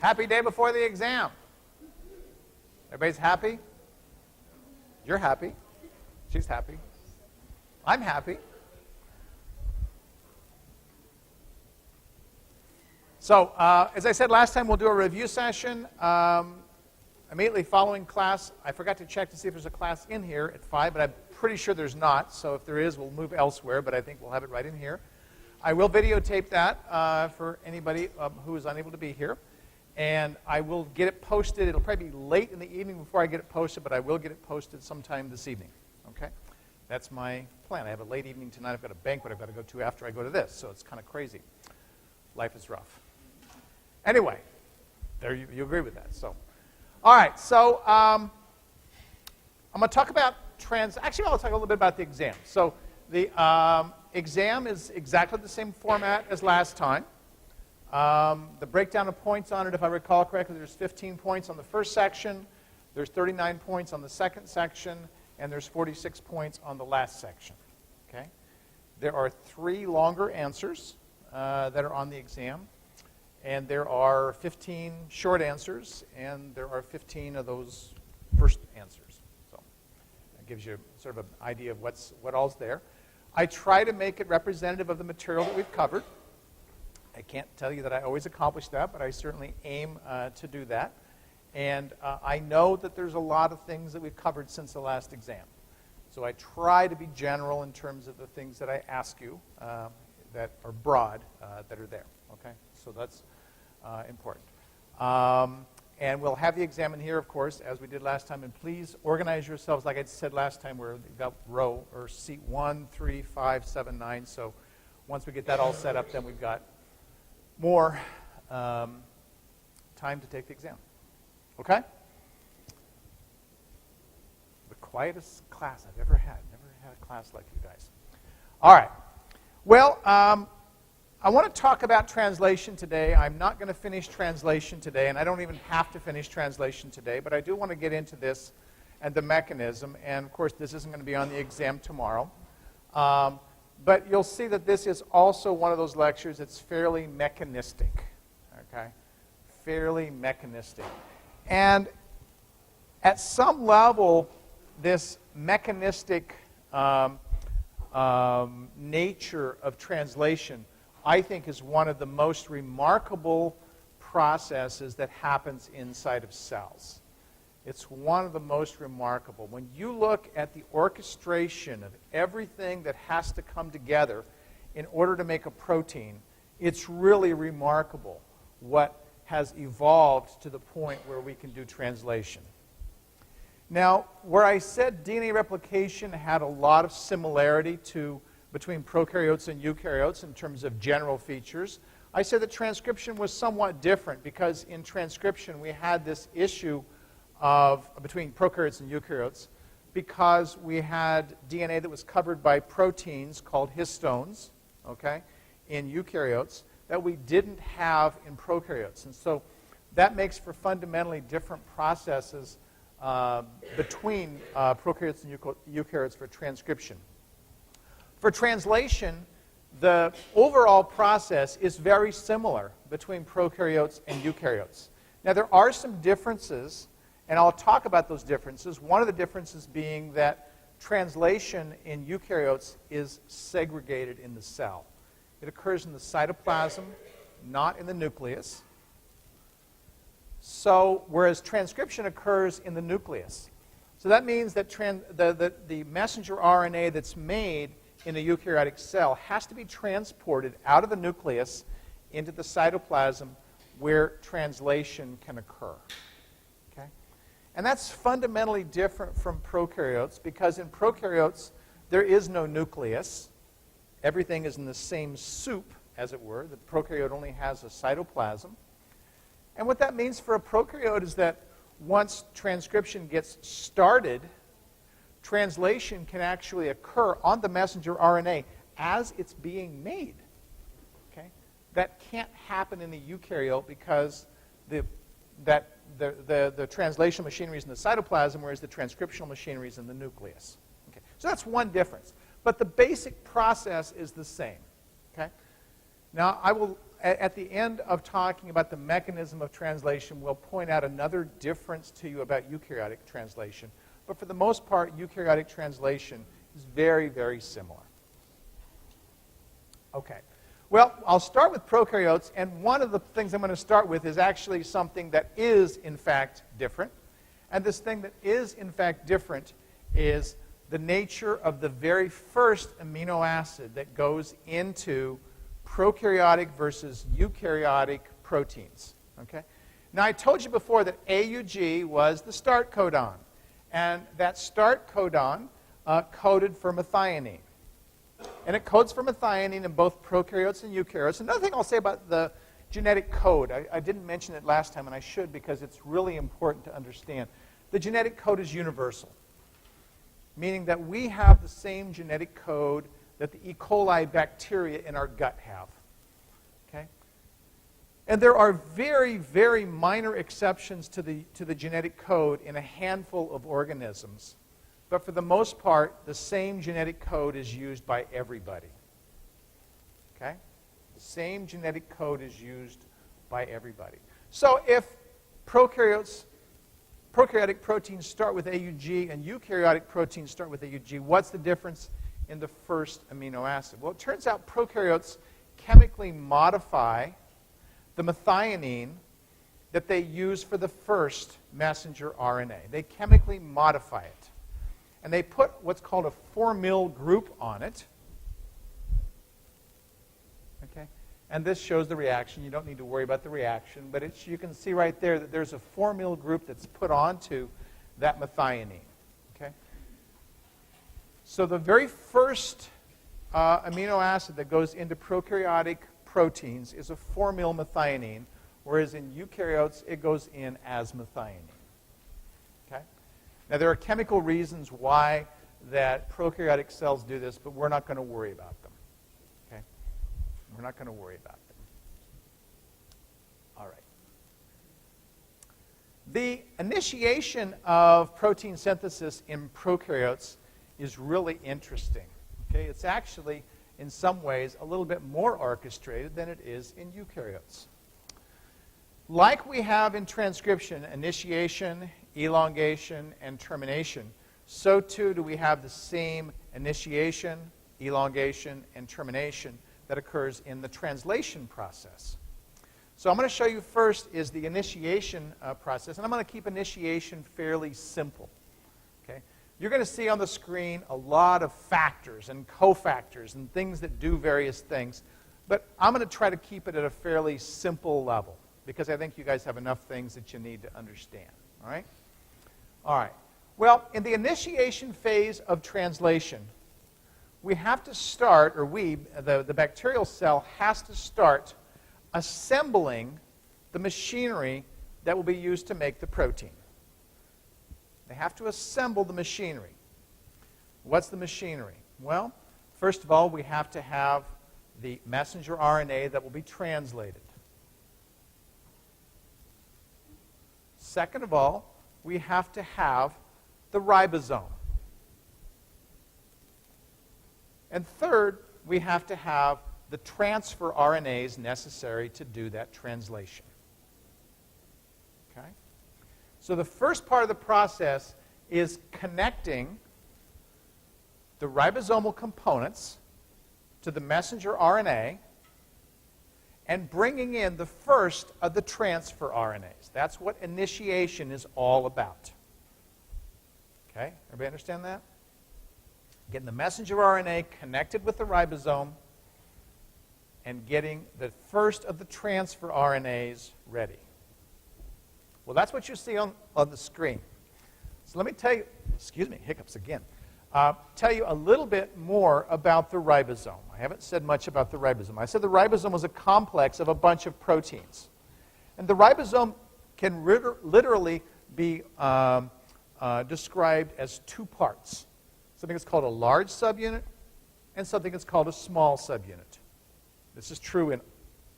Happy day before the exam. Everybody's happy? You're happy. She's happy. I'm happy. So, as I said last time, we'll do a review session immediately following class. I forgot to check to see if there's a class in here at 5, but I'm pretty sure there's not. So if there is, we'll move elsewhere, but I think we'll have it right in here. I will videotape that for anybody who is unable to be here. And I will get it posted. It'll probably be late in the evening before I get it posted, but I will get it posted sometime this evening. Okay? That's my plan. I have a late evening tonight. I've got a banquet I've got to go to after I go to this, so it's kind of crazy. Life is rough. Anyway, there you agree with that. So, all right. So I'm going to talk about Actually, I'll talk a little bit about the exam. So the exam is exactly the same format as last time. The breakdown of points on it, if I recall correctly, there's 15 points on the first section, there's 39 points on the second section, and there's 46 points on the last section. Okay? There are 3 longer answers that are on the exam, and there are 15 short answers, and there are 15 of those first answers. So that gives you sort of an idea of what all's there. I try to make it representative of the material that we've covered. I can't tell you that I always accomplish that, but I certainly aim to do that. And I know that there's a lot of things that we've covered since the last exam. So I try to be general in terms of the things that I ask you that are broad that are there. Okay? So that's important. And we'll have the exam in here, of course, as we did last time. And please organize yourselves, like I said last time, where we've got row or seat 1, 3, 5, 7, 9. So once we get that all set up, then we've got more time to take the exam. Okay? The quietest class I've ever had. Never had a class like you guys. All right. Well, I want to talk about translation today. I'm not going to finish translation today, and I don't even have to finish translation today, but I do want to get into this and the mechanism. And, of course, this isn't going to be on the exam tomorrow. But you'll see that this is also one of those lectures that's fairly mechanistic, okay? Fairly mechanistic. And at some level, this mechanistic nature of translation, I think, is one of the most remarkable processes that happens inside of cells. It's one of the most remarkable. When you look at the orchestration of everything that has to come together in order to make a protein, it's really remarkable what has evolved to the point where we can do translation. Now, where I said DNA replication had a lot of similarity between prokaryotes and eukaryotes in terms of general features, I said that transcription was somewhat different because in transcription we had this issue between prokaryotes and eukaryotes because we had DNA that was covered by proteins called histones, okay, in eukaryotes that we didn't have in prokaryotes. And so that makes for fundamentally different processes between prokaryotes and eukaryotes for transcription. For translation, the overall process is very similar between prokaryotes and eukaryotes. Now, there are some differences, and I'll talk about those differences. One of the differences being that translation in eukaryotes is segregated in the cell. It occurs in the cytoplasm, not in the nucleus. So, whereas transcription occurs in the nucleus. So that means that the messenger RNA that's made in a eukaryotic cell has to be transported out of the nucleus into the cytoplasm where translation can occur. Okay? And that's fundamentally different from prokaryotes because in prokaryotes there is no nucleus. Everything is in the same soup, as it were. The prokaryote only has a cytoplasm. And what that means for a prokaryote is that once transcription gets started, translation can actually occur on the messenger RNA as it's being made. Okay? That can't happen in the eukaryote because the translational machinery is in the cytoplasm, whereas the transcriptional machinery is in the nucleus. Okay? So that's one difference. But the basic process is the same. Okay? Now, I will at the end of talking about the mechanism of translation, we'll point out another difference to you about eukaryotic translation. But for the most part, eukaryotic translation is very, very similar. Okay. Well, I'll start with prokaryotes, and one of the things I'm going to start with is actually something that is, in fact, different. And this thing that is, in fact, different is the nature of the very first amino acid that goes into prokaryotic versus eukaryotic proteins. Okay? Now, I told you before that AUG was the start codon, and that start codon coded for methionine. And it codes for methionine in both prokaryotes and eukaryotes. Another thing I'll say about the genetic code, I didn't mention it last time, and I should because it's really important to understand. The genetic code is universal, meaning that we have the same genetic code that the E. coli bacteria in our gut have. Okay? And there are very, very minor exceptions to the genetic code in a handful of organisms. But for the most part, the same genetic code is used by everybody. Okay? The same genetic code is used by everybody. So if prokaryotic proteins start with AUG and eukaryotic proteins start with AUG, what's the difference in the first amino acid? Well, it turns out prokaryotes chemically modify the methionine that they use for the first messenger RNA. They chemically modify it. And they put what's called a formyl group on it. Okay? And this shows the reaction. You don't need to worry about the reaction, but you can see right there that there's a formyl group that's put onto that methionine. Okay? So the very first amino acid that goes into prokaryotic proteins is a formyl-methionine, whereas in eukaryotes it goes in as methionine. Okay? Now, there are chemical reasons why that prokaryotic cells do this, but we're not going to worry about them. Okay? We're not going to worry about them. All right. The initiation of protein synthesis in prokaryotes is really interesting. Okay? It's actually, in some ways, a little bit more orchestrated than it is in eukaryotes. Like we have in transcription, initiation, elongation, and termination, so too do we have the same initiation, elongation, and termination that occurs in the translation process. So I'm going to show you first is the initiation process, and I'm going to keep initiation fairly simple. Okay? You're going to see on the screen a lot of factors and cofactors and things that do various things, but I'm going to try to keep it at a fairly simple level because I think you guys have enough things that you need to understand. All right? All right. Well, in the initiation phase of translation, we have to start, or the bacterial cell has to start assembling the machinery that will be used to make the protein. They have to assemble the machinery. What's the machinery? Well, first of all, we have to have the messenger RNA that will be translated. Second of all, we have to have the ribosome. And third, we have to have the transfer RNAs necessary to do that translation. Okay? So the first part of the process is connecting the ribosomal components to the messenger RNA and bringing in the first of the transfer RNAs. That's what initiation is all about. Okay? Everybody understand that? Getting the messenger RNA connected with the ribosome and getting the first of the transfer RNAs ready. Well, that's what you see on the screen. So let me tell you, excuse me, hiccups again. Tell you a little bit more about the ribosome. I haven't said much about the ribosome. I said the ribosome was a complex of a bunch of proteins. And the ribosome can literally be described as two parts. Something that's called a large subunit and something that's called a small subunit. This is true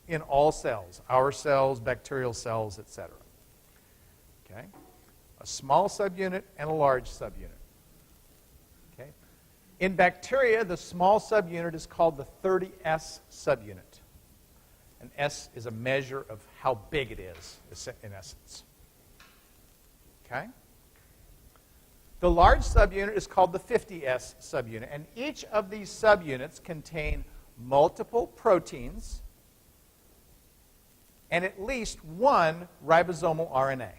in all cells, our cells, bacterial cells, etc. Okay? A small subunit and a large subunit. Okay? In bacteria, the small subunit is called the 30S subunit. and S is a measure of how big it is, in essence. Okay? The large subunit is called the 50S subunit, and each of these subunits contain multiple proteins and at least one ribosomal RNA.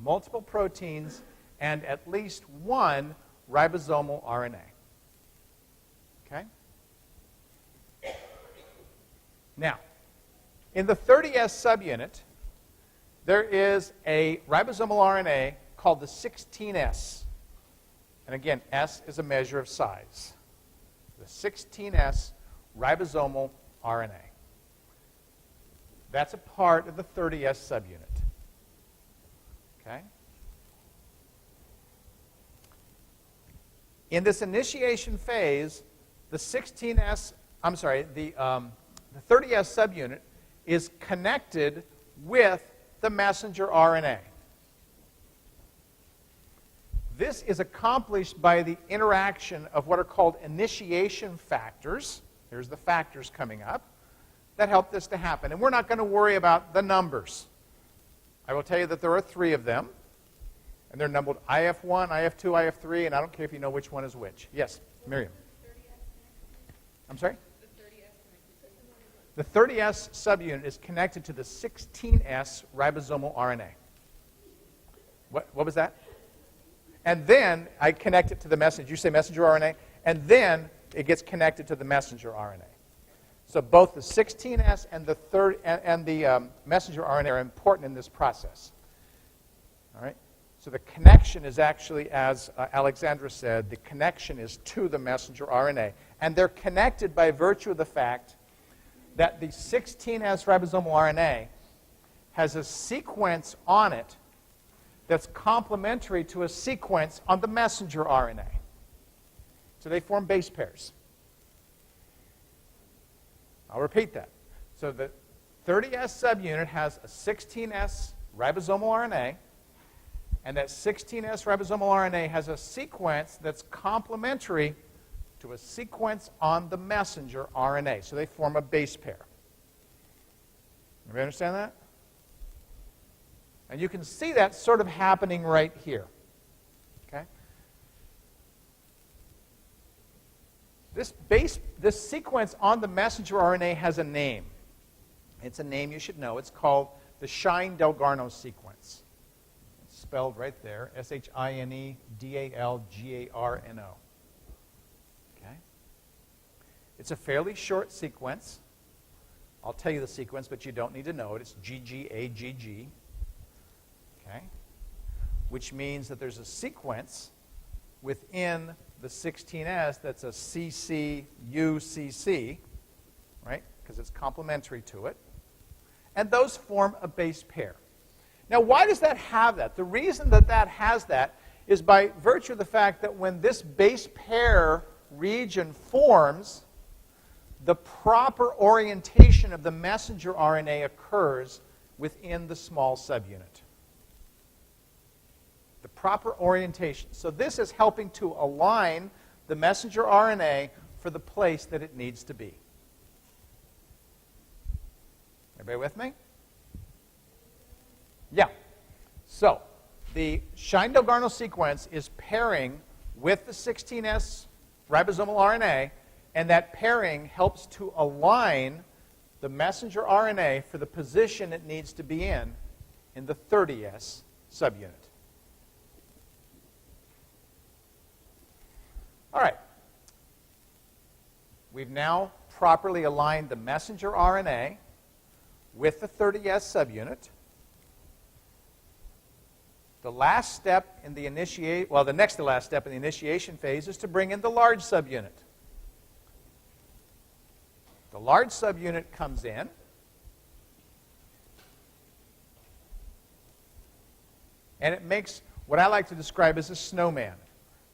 Multiple proteins and at least one ribosomal RNA. Okay? Now, in the 30S subunit, there is a ribosomal RNA called the 16S. And again, S is a measure of size. The 16S ribosomal RNA. That's a part of the 30S subunit. Okay? In this initiation phase, the 16S, I'm sorry, the 30S subunit is connected with the messenger RNA. This is accomplished by the interaction of what are called initiation factors. Here's the factors coming up that help this to happen. And we're not going to worry about the numbers. I will tell you that there are 3 of them. And they're numbered IF1, IF2, IF3, and I don't care if you know which one is which. Yes, Miriam. I'm sorry? The 30S subunit is connected to the 16S ribosomal RNA. What was that? And then I connect it to the messenger. You say messenger RNA? And then it gets connected to the messenger RNA. So both the 16S and the messenger RNA are important in this process. All right? So the connection is actually, as Alexandra said, the connection is to the messenger RNA. And they're connected by virtue of the fact that the 16S ribosomal RNA has a sequence on it that's complementary to a sequence on the messenger RNA. So they form base pairs. I'll repeat that. So the 30S subunit has a 16S ribosomal RNA, and that 16S ribosomal RNA has a sequence that's complementary to a sequence on the messenger RNA. So they form a base pair. Everybody understand that? And you can see that sort of happening right here. Okay? This sequence on the messenger RNA has a name. It's a name you should know. It's called the Shine-Dalgarno Sequence. It's spelled right there, Shine-Dalgarno. Okay? It's a fairly short sequence. I'll tell you the sequence, but you don't need to know it. It's GGAGG. Okay? Which means that there's a sequence within the 16S that's a CCUCC, right? Because it's complementary to it. And those form a base pair. Now, why does that have that? The reason that that has that is by virtue of the fact that when this base pair region forms, the proper orientation of the messenger RNA occurs within the small subunit. The proper orientation. So this is helping to align the messenger RNA for the place that it needs to be. Everybody with me? Yeah. So the Shine-Dalgarno sequence is pairing with the 16S ribosomal RNA, and that pairing helps to align the messenger RNA for the position it needs to be in the 30S subunit. All right. We've now properly aligned the messenger RNA with the 30S subunit. The last step in the the next to last step in the initiation phase is to bring in the large subunit. The large subunit comes in. And it makes what I like to describe as a snowman.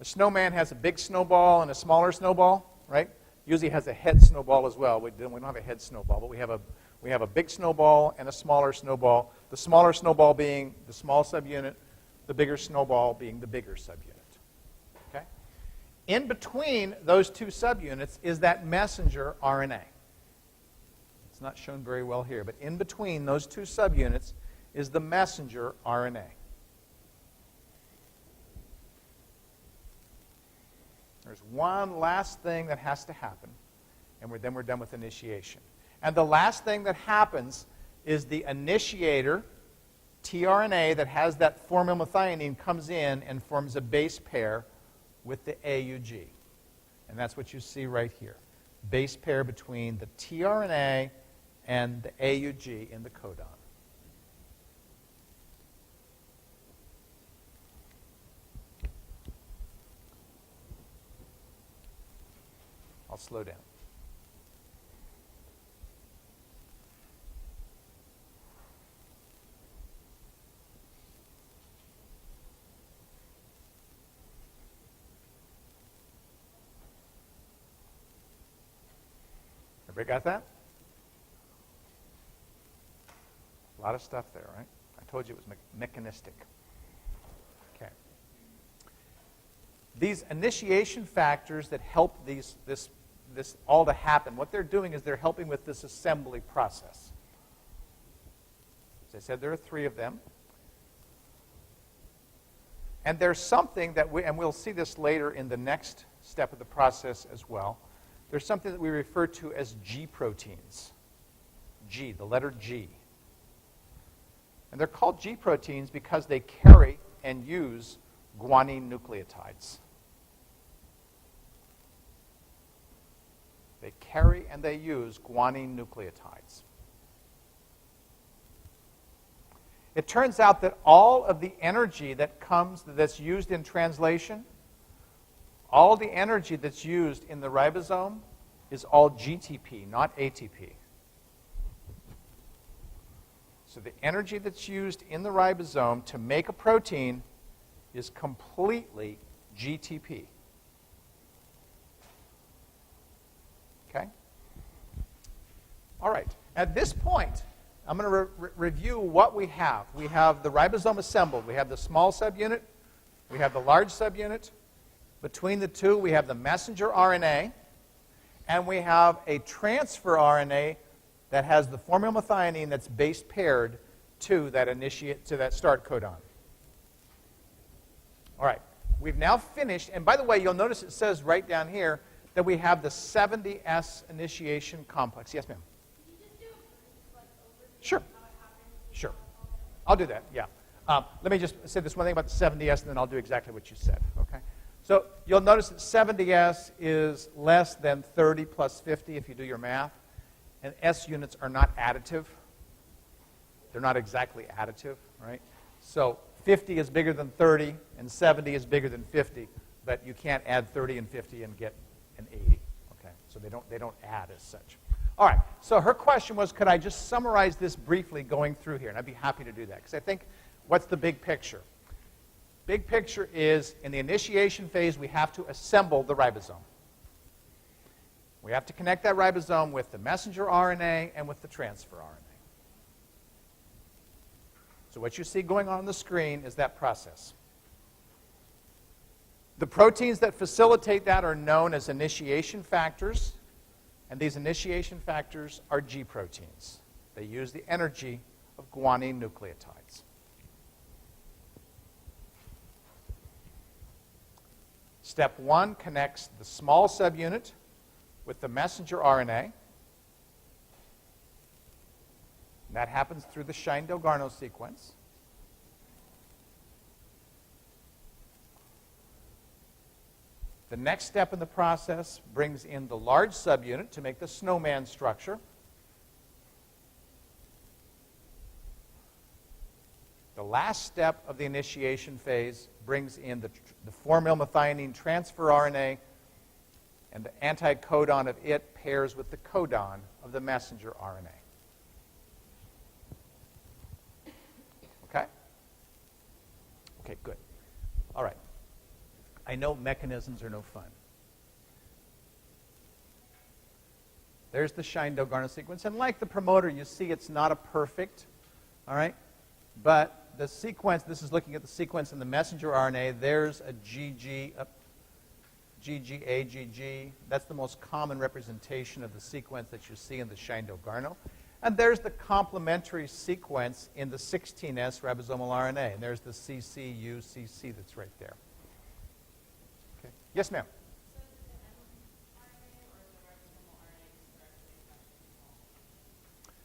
A snowman has a big snowball and a smaller snowball, right? Usually has a head snowball as well. We don't have a head snowball, but we have a big snowball and a smaller snowball. The smaller snowball being the small subunit, the bigger snowball being the bigger subunit. Okay? In between those two subunits is that messenger RNA. It's not shown very well here, but in between those two subunits is the messenger RNA. There's one last thing that has to happen, and then we're done with initiation. And the last thing that happens is the initiator, tRNA, that has that formyl-methionine comes in and forms a base pair with the AUG. And that's what you see right here. Base pair between the tRNA and the AUG in the codon. I'll slow down. Everybody got that? A lot of stuff there, right? I told you it was mechanistic. Okay. These initiation factors that help this all to happen, what they're doing is they're helping with this assembly process. As I said, there are 3 of them. And there's something that and we'll see this later in the next step of the process as well. There's something that we refer to as G proteins. G, the letter G. And they're called G proteins because they carry and use guanine nucleotides. They carry and they use guanine nucleotides. It turns out that all of the energy that's used in translation, all the energy that's used in the ribosome is all GTP, not ATP. So the energy that's used in the ribosome to make a protein is completely GTP. Okay? All right. At this point, I'm going to review what we have. We have the ribosome assembled. We have the small subunit. We have the large subunit. Between the two, we have the messenger RNA, and we have a transfer RNA that has the formyl-methionine that's base paired to that start codon. All right, we've now finished, and by the way, you'll notice it says right down here that we have the 70S initiation complex. Yes, ma'am? Can you just do a overview Sure. of how it happens? Sure. I'll do that, yeah. Let me just say this one thing about the 70S, and then I'll do exactly what you said, okay? So you'll notice that 70S is less than 30 plus 50 if you do your math. And S units are not additive. They're not exactly additive, right? So 50 is bigger than 30, and 70 is bigger than 50, but you can't add 30 and 50 and get an 80, okay? So they don't add as such. All right, so her question was, could I just summarize this briefly going through here? And I'd be happy to do that, because I think, what's the big picture? Big picture is, in the initiation phase, we have to assemble the ribosome. We have to connect that ribosome with the messenger RNA and with the transfer RNA. So what you see going on the screen is that process. The proteins that facilitate that are known as initiation factors, and these initiation factors are G proteins. They use the energy of guanine nucleotides. Step 1 connects the small subunit with the messenger RNA. That happens through the Shine-Dalgarno sequence. The next step in the process brings in the large subunit to make the Snowman structure. The last step of the initiation phase brings in the formyl-methionine transfer RNA, and the anti-codon of it pairs with the codon of the messenger RNA. Okay? Okay, good. All right. I know mechanisms are no fun. There's the Shine-Dalgarno sequence, and like the promoter, you see it's not a perfect, all right? But the sequence, this is looking at the sequence in the messenger RNA, there's a GG. GGA, GG. That's the most common representation of the sequence that you see in the Shine-Dalgarno. And there's the complementary sequence in the 16S ribosomal RNA. And there's the CC-UCC that's right there. Okay. Yes, ma'am?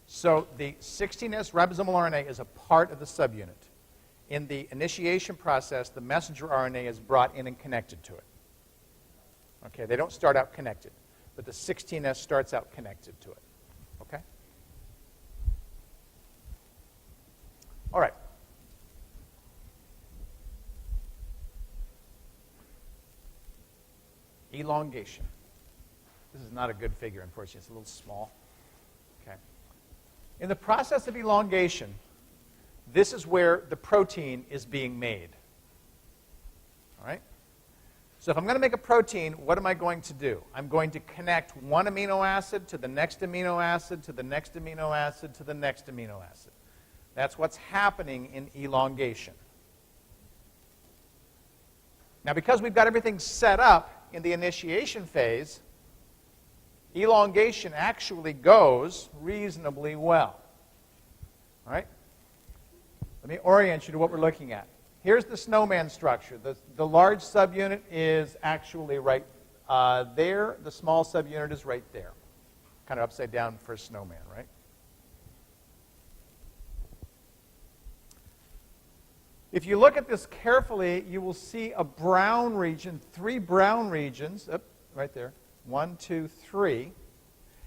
So the 16S ribosomal RNA is a part of the subunit. In the initiation process, the messenger RNA is brought in and connected to it. Okay, they don't start out connected, but the 16S starts out connected to it. Okay? All right. Elongation. This is not a good figure, unfortunately. It's a little small. Okay. In the process of elongation, this is where the protein is being made. All right? So if I'm going to make a protein, what am I going to do? I'm going to connect one amino acid to the next amino acid to the next amino acid to the next amino acid. That's what's happening in elongation. Now, because we've got everything set up in the initiation phase, elongation actually goes reasonably well. All right? Let me orient you to what we're looking at. Here's the Snowman structure. The large subunit is actually right there. The small subunit is right there. Kind of upside down for Snowman, right? If you look at this carefully, you will see a brown region, 3 brown regions, right there, 1, 2, 3.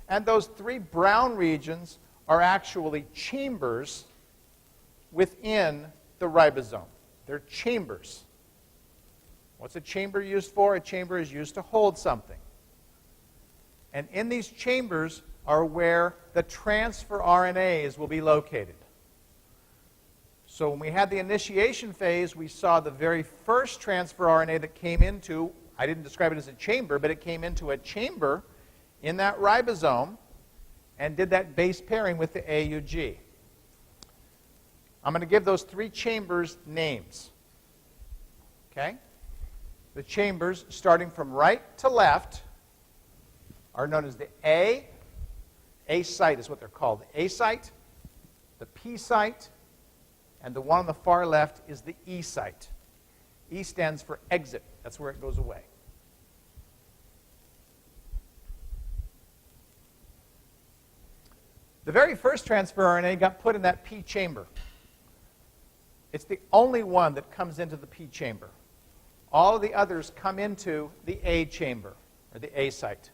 And those 3 brown regions are actually chambers within the ribosome. They're chambers. What's a chamber used for? A chamber is used to hold something. And in these chambers are where the transfer RNAs will be located. So when we had the initiation phase, we saw the very first transfer RNA that came into, I didn't describe it as a chamber, but it came into a chamber in that ribosome and did that base pairing with the AUG. I'm going to give those 3 chambers names. Okay? The chambers, starting from right to left, are known as the A site is what they're called. The A site, the P site, and the one on the far left is the E site. E stands for exit. That's where it goes away. The very first transfer RNA got put in that P chamber. It's the only one that comes into the P chamber. All of the others come into the A chamber, or the A site.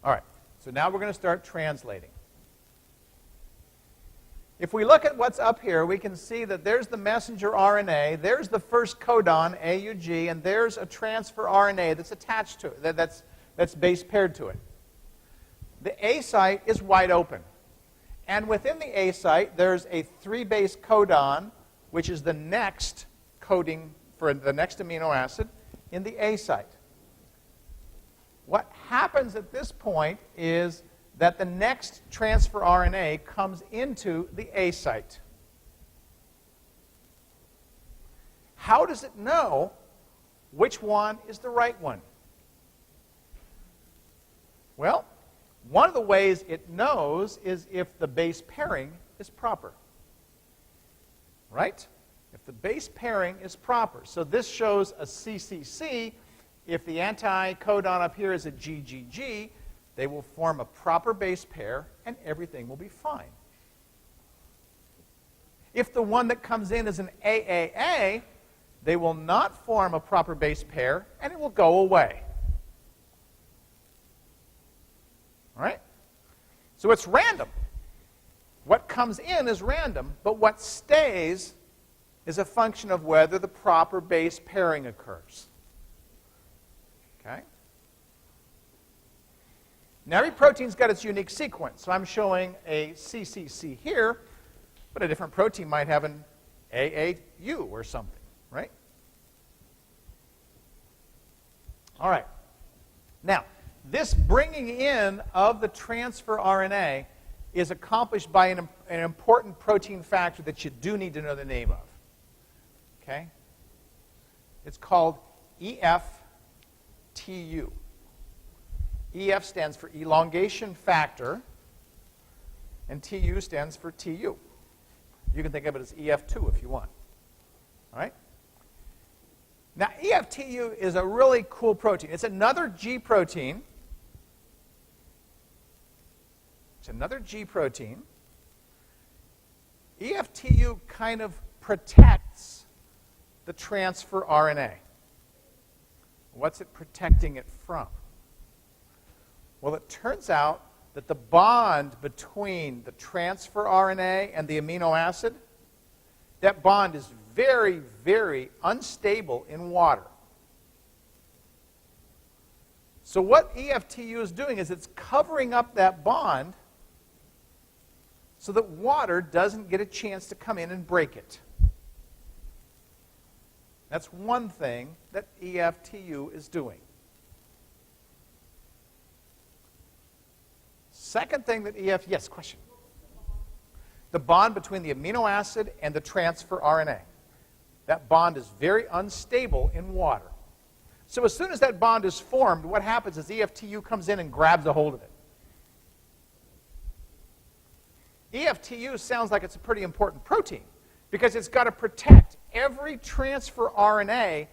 All right, so now we're going to start translating. If we look at what's up here, we can see that there's the messenger RNA, there's the first codon, AUG, and there's a transfer RNA that's attached to it, that's base paired to it. The A site is wide open. And within the A site, there's a 3-base codon, which is the next coding for the next amino acid in the A site. What happens at this point is that the next transfer RNA comes into the A site. How does it know which one is the right one? Well, one of the ways it knows is if the base pairing is proper. Right? If the base pairing is proper. So this shows a CCC. If the anti-codon up here is a GGG, they will form a proper base pair and everything will be fine. If the one that comes in is an AAA, they will not form a proper base pair and it will go away. All right? So it's random. What comes in is random, but what stays is a function of whether the proper base pairing occurs. Okay? Now every protein's got its unique sequence. So I'm showing a CCC here, but a different protein might have an AAU or something, right? All right. Now, this bringing in of the transfer RNA is accomplished by an important protein factor that you do need to know the name of. Okay? It's called EF-TU. EF stands for elongation factor, and TU stands for TU. You can think of it as EF2 if you want. All right? Now, EF-TU is a really cool protein. It's another G protein. It's another G protein. EF-TU kind of protects the transfer RNA. What's it protecting it from? Well, it turns out that the bond between the transfer RNA and the amino acid, that bond is very, very unstable in water. So what EF-TU is doing is it's covering up that bond so that water doesn't get a chance to come in and break it. That's one thing that EF-TU is doing. Second thing that yes, question. The bond between the amino acid and the transfer RNA. That bond is very unstable in water. So as soon as that bond is formed, what happens is EF-TU comes in and grabs a hold of it. EF-TU sounds like it's a pretty important protein because it's got to protect every transfer RNA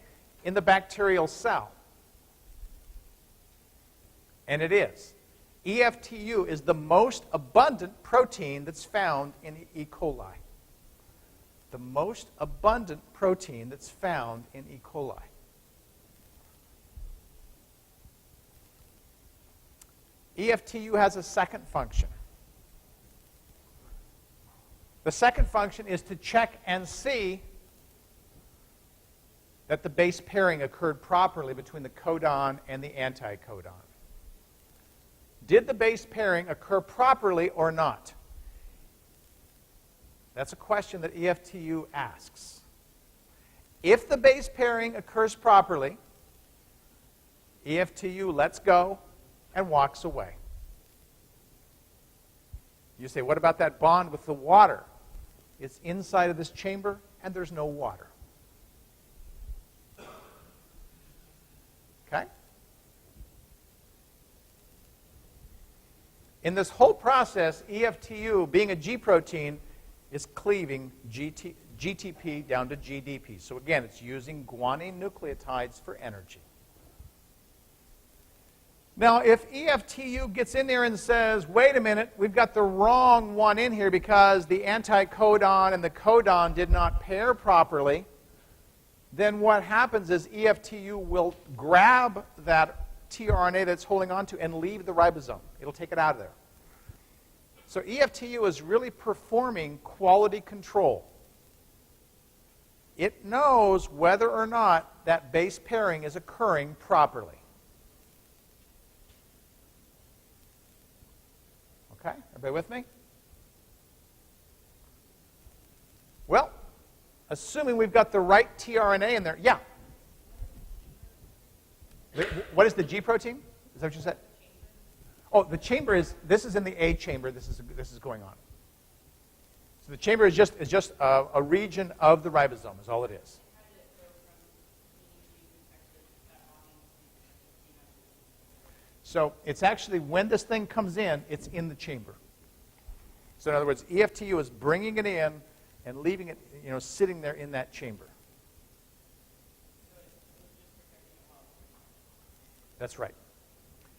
in the bacterial cell. And it is. EF-TU is the most abundant protein that's found in E. coli. The most abundant protein that's found in E. coli. EF-TU has a second function. The second function is to check and see that the base pairing occurred properly between the codon and the anti-codon. Did the base pairing occur properly or not? That's a question that EF-TU asks. If the base pairing occurs properly, EF-TU lets go and walks away. You say, what about that bond with the water? It's inside of this chamber, and there's no water. Okay? In this whole process, EF-TU, being a G protein, is cleaving GTP down to GDP. So again, it's using guanine nucleotides for energy. Now, if EF-TU gets in there and says, wait a minute, we've got the wrong one in here because the anti-codon and the codon did not pair properly, then what happens is EF-TU will grab that tRNA that's holding on to and leave the ribosome. It'll take it out of there. So EF-TU is really performing quality control. It knows whether or not that base pairing is occurring properly. Okay, everybody with me? Well, assuming we've got the right tRNA in there, yeah. What is the G protein? Is that what you said? Oh, the chamber is, this is in the A chamber, this is going on. So the chamber is just a region of the ribosome, is all it is. So it's actually, when this thing comes in, it's in the chamber. So in other words, EF-TU is bringing it in and leaving it, sitting there in that chamber. That's right.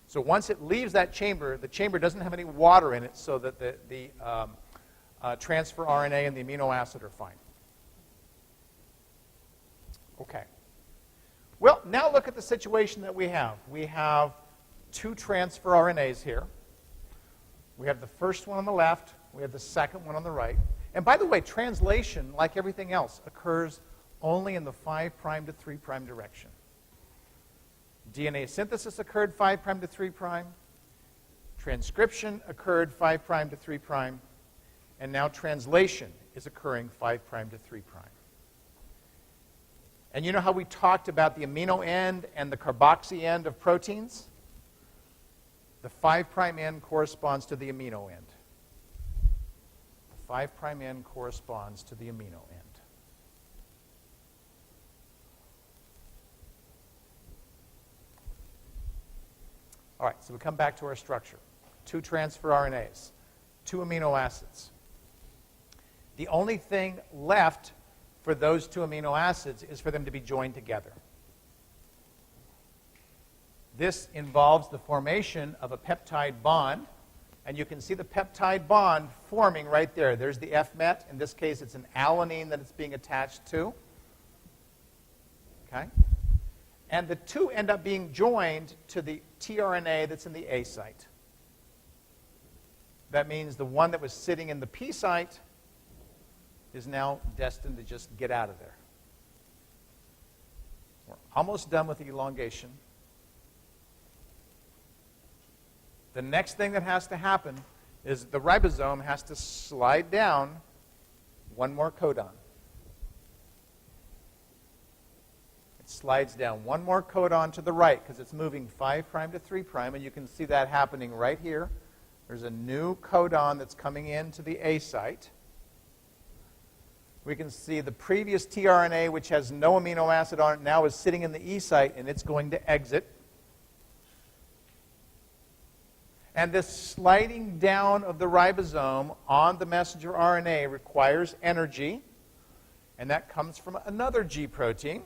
So once it leaves that chamber, the chamber doesn't have any water in it, so that the transfer RNA and the amino acid are fine. Okay. Well, now look at the situation that we have. We have two transfer RNAs here. We have the first one on the left. We have the second one on the right. And by the way, translation, like everything else, occurs only in the 5' to 3' direction. DNA synthesis occurred 5' to 3'. Transcription occurred 5' to 3'. And now translation is occurring 5' to 3'. And you know how we talked about the amino end and the carboxy end of proteins? The 5' end corresponds to the amino end. The 5' end corresponds to the amino end. All right, so we come back to our structure. 2 transfer RNAs, 2 amino acids. The only thing left for those 2 amino acids is for them to be joined together. This involves the formation of a peptide bond, and you can see the peptide bond forming right there. There's the fmet. In this case, it's an alanine that it's being attached to. Okay? And the 2 end up being joined to the tRNA that's in the A site. That means the one that was sitting in the P site is now destined to just get out of there. We're almost done with the elongation. The next thing that has to happen is the ribosome has to slide down 1 more codon. It slides down 1 more codon to the right because it's moving 5' to 3', and you can see that happening right here. There's a new codon that's coming into the A site. We can see the previous tRNA, which has no amino acid on it, now is sitting in the E site, and it's going to exit. And this sliding down of the ribosome on the messenger RNA requires energy, and that comes from another G protein.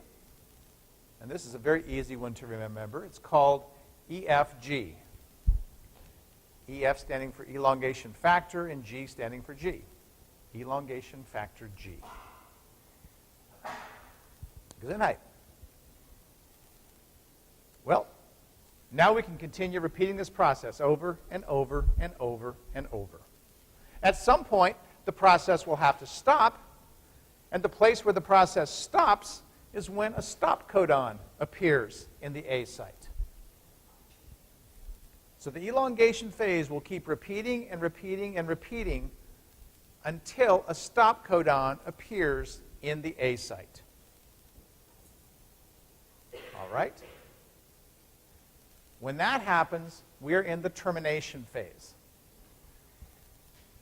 And this is a very easy one to remember. It's called EFG. EF standing for elongation factor, and G standing for G. Elongation factor G. Good night. Well, now we can continue repeating this process over and over and over and over. At some point, the process will have to stop, and the place where the process stops is when a stop codon appears in the A site. So the elongation phase will keep repeating and repeating and repeating until a stop codon appears in the A site. All right? When that happens, we're in the termination phase.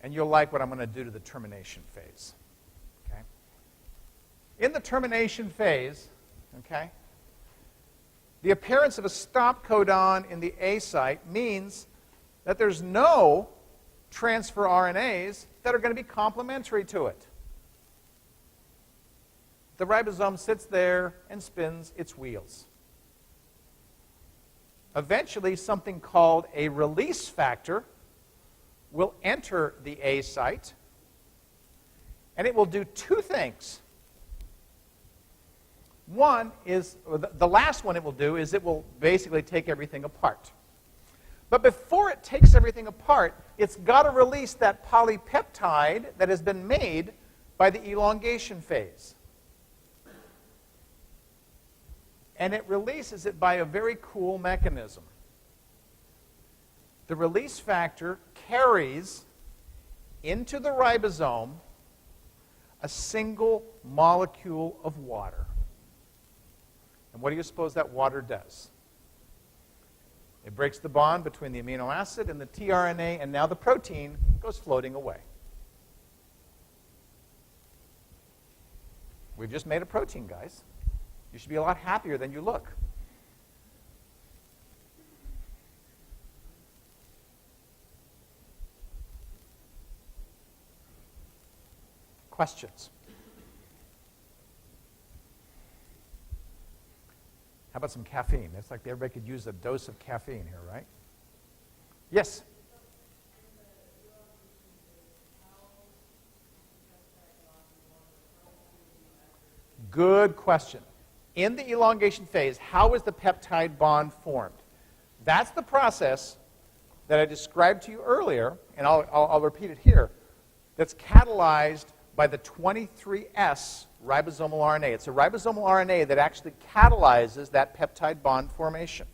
And you'll like what I'm going to do to the termination phase. Okay? In the termination phase, okay, the appearance of a stop codon in the A site means that there's no transfer RNAs that are going to be complementary to it. The ribosome sits there and spins its wheels. Eventually, something called a release factor will enter the A site, and it will do 2 things. One is, the last one it will do is it will basically take everything apart. But before it takes everything apart, it's got to release that polypeptide that has been made by the elongation phase. And it releases it by a very cool mechanism. The release factor carries into the ribosome a single molecule of water. And what do you suppose that water does? It breaks the bond between the amino acid and the tRNA, and now the protein goes floating away. We've just made a protein, guys. You should be a lot happier than you look. Questions? How about some caffeine? It's like everybody could use a dose of caffeine here, right? Yes? Good question. In the elongation phase, how is the peptide bond formed? That's the process that I described to you earlier, and I'll repeat it here, that's catalyzed by the 23S ribosomal RNA. It's a ribosomal RNA that actually catalyzes that peptide bond formation.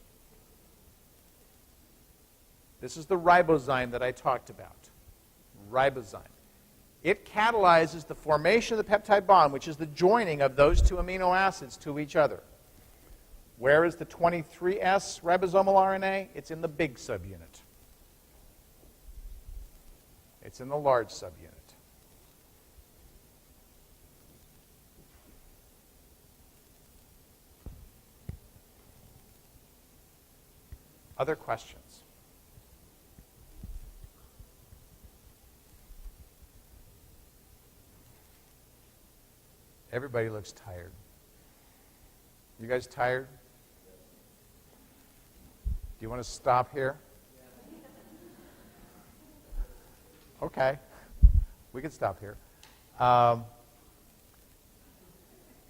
This is the ribozyme that I talked about. Ribozyme. It catalyzes the formation of the peptide bond, which is the joining of those 2 amino acids to each other. Where is the 23S ribosomal RNA? It's in the big subunit. It's in the large subunit. Other questions? Everybody looks tired. You guys tired? Do you want to stop here? Okay. We can stop here.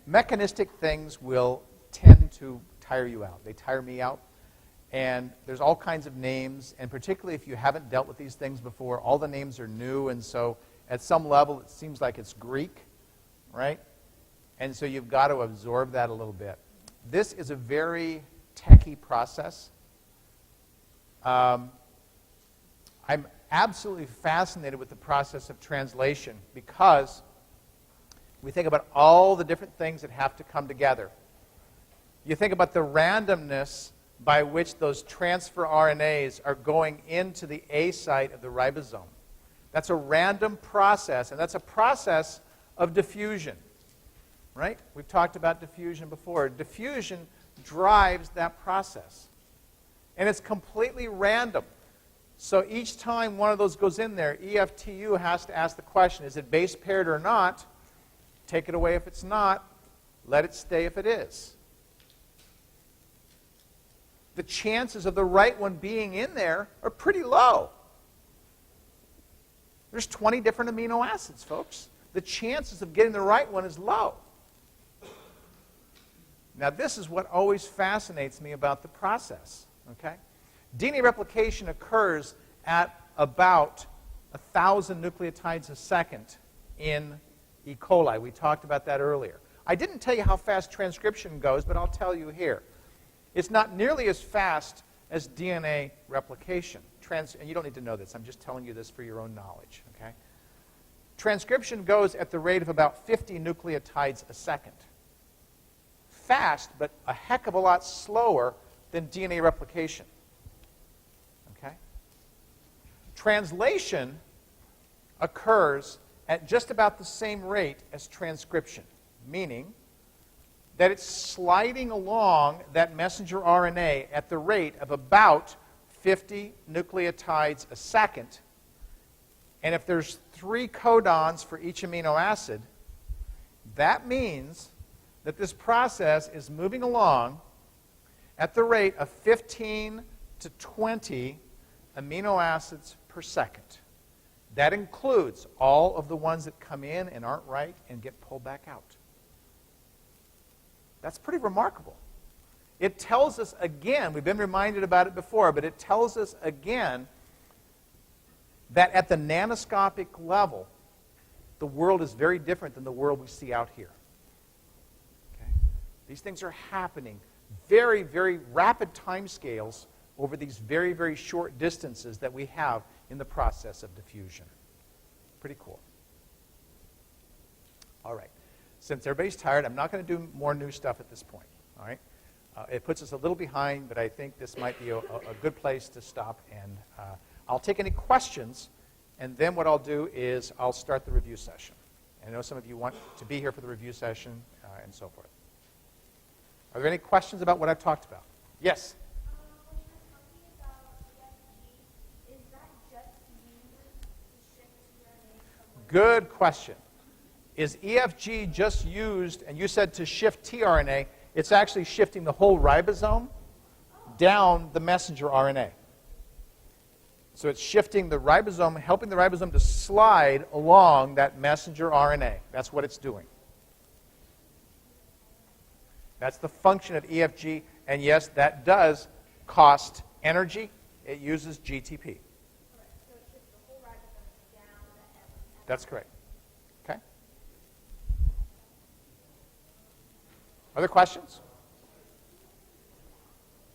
Mechanistic things will tend to tire you out. They tire me out. And there's all kinds of names, and particularly if you haven't dealt with these things before, all the names are new, and so at some level it seems like it's Greek, right? And so you've got to absorb that a little bit. This is a very techy process. I'm absolutely fascinated with the process of translation because we think about all the different things that have to come together. You think about the randomness by which those transfer RNAs are going into the A site of the ribosome. That's a random process, and that's a process of diffusion, right? We've talked about diffusion before. Diffusion drives that process, and it's completely random. So each time one of those goes in there, EFTU has to ask the question, is it base paired or not? Take it away if it's not. Let it stay if it is. The chances of the right one being in there are pretty low. There's 20 different amino acids, folks. The chances of getting the right one is low. Now, this is what always fascinates me about the process. Okay? DNA replication occurs at about 1,000 nucleotides a second in E. coli. We talked about that earlier. I didn't tell you how fast transcription goes, but I'll tell you here. It's not nearly as fast as DNA replication. And you don't need to know this. I'm just telling you this for your own knowledge. Okay? Transcription goes at the rate of about 50 nucleotides a second. Fast, but a heck of a lot slower than DNA replication. Okay? Translation occurs at just about the same rate as transcription, meaning that it's sliding along that messenger RNA at the rate of about 50 nucleotides a second. And if there's 3 codons for each amino acid, that means that this process is moving along at the rate of 15 to 20 amino acids per second. That includes all of the ones that come in and aren't right and get pulled back out. That's pretty remarkable. It tells us again, we've been reminded about it before, but it tells us again that at the nanoscopic level, the world is very different than the world we see out here. Okay? These things are happening very, very rapid timescales over these very, very short distances that we have in the process of diffusion. Pretty cool. All right. Since everybody's tired, I'm not going to do more new stuff at this point. All right? It puts us a little behind, but I think this might be a good place to stop. And I'll take any questions, and then what I'll do is I'll start the review session. And I know some of you want to be here for the review session and so forth. Are there any questions about what I've talked about? Yes? When you're talking about EFG, is that just used to shift tRNA from one? Good question. Is EFG just used, and you said to shift tRNA, it's actually shifting the whole ribosome down the messenger RNA. So it's shifting the ribosome, helping the ribosome to slide along that messenger RNA. That's what it's doing. That's the function of EFG, and yes, that does cost energy. It uses GTP. So it shifts the whole ribosome down the M. That's correct. Okay? Other questions?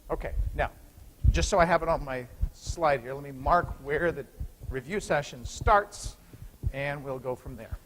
Okay, now, just so I have it on my slide here, let me mark where the review session starts, and we'll go from there.